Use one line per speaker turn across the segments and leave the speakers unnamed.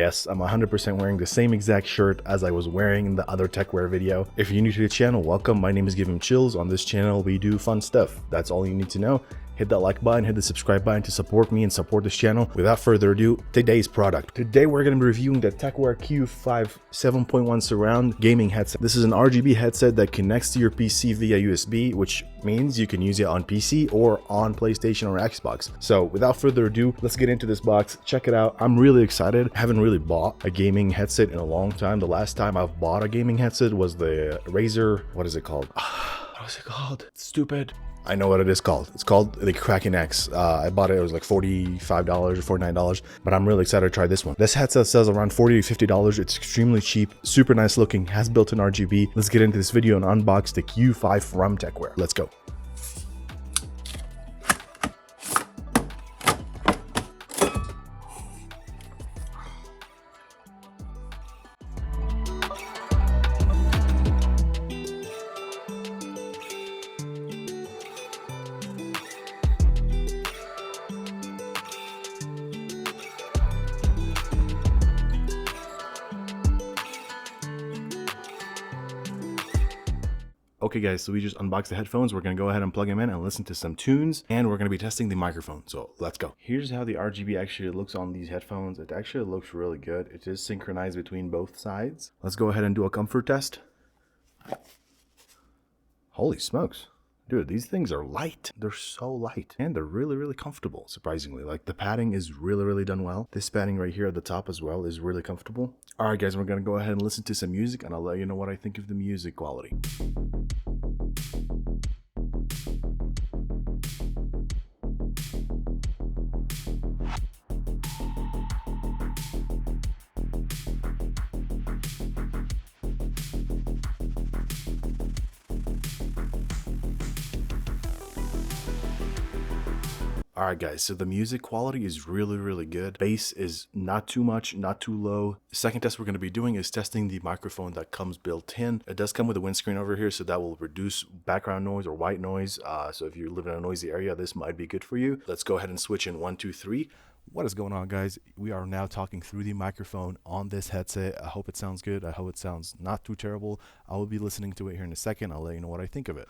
Yes, I'm 100% wearing the same exact shirt as I was wearing in the other Tecware video. If you're new to the channel, welcome. My name is Give 'em Chills. On this channel, we do fun stuff. That's all you need to know. Hit that like button, hit the subscribe button to support me and support this channel. Without further ado, today's product. Today we're going to be reviewing the Tecware Q5 7.1 surround gaming headset. This is an RGB headset that connects to your PC via USB, which means you can use it on PC or on PlayStation or Xbox. So without further ado, let's get into this box. Check it out. I'm really excited. I haven't really bought a gaming headset in a long time. The last time I've bought a gaming headset was the Razer. What is it called? What is it called? It's stupid. I know what it is called. It's called the Kraken X. I bought it. It was like $45 or $49, but I'm really excited to try this one. This headset sells around $40 to $50. It's extremely cheap, super nice looking, has built-in RGB. Let's get into this video and unbox the Q5 from Tecware. Let's go. Okay guys, so we just unboxed the headphones. We're going to go ahead and plug them in and listen to some tunes, and we're going to be testing the microphone. So let's go. Here's how the RGB actually looks on these headphones. It actually looks really good. It is synchronized between both sides. Let's go ahead and do a comfort test. Holy smokes. Dude, these things are light. They're so light, and they're really comfortable, surprisingly. Like, the padding is really done well. This padding right here at the top as well is really comfortable. All right guys, we're going to go ahead and listen to some music, and I'll let you know what I think of the music quality. Alright guys, so the music quality is really good. Bass is not too much, not too low. The second test we're going to be doing is testing the microphone that comes built in. It does come with a windscreen over here, so that will reduce background noise or white noise. So if you live in a noisy area, this might be good for you. Let's go ahead and switch in 1, 2, 3. What is going on guys? We are now talking through the microphone on this headset. I hope it sounds good. I hope it sounds not too terrible. I will be listening to it here in a second. I'll let you know what I think of it.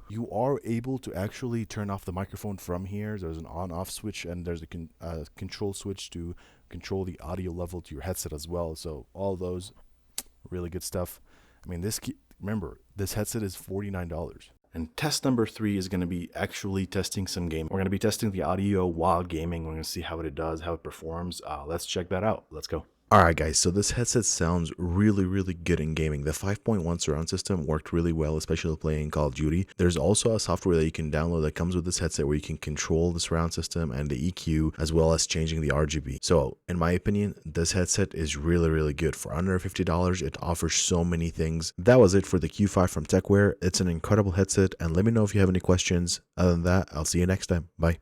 You are able to actually turn off the microphone from here. There's an on-off switch, and there's a control switch to control the audio level to your headset as well. So all those really good stuff. I mean, remember, this headset is $49. And test number 3 is going to be actually testing some game. We're going to be testing the audio while gaming. We're going to see how it does, how it performs. Let's check that out. Let's go. Alright guys, so this headset sounds really good in gaming. The 5.1 surround system worked really well, especially playing Call of Duty. There's also a software that you can download that comes with this headset where you can control the surround system and the EQ, as well as changing the RGB. So in my opinion, this headset is really good. For under $50, it offers so many things. That was it for the Q5 from Tecware. It's an incredible headset, and let me know if you have any questions. Other than that, I'll see you next time. Bye.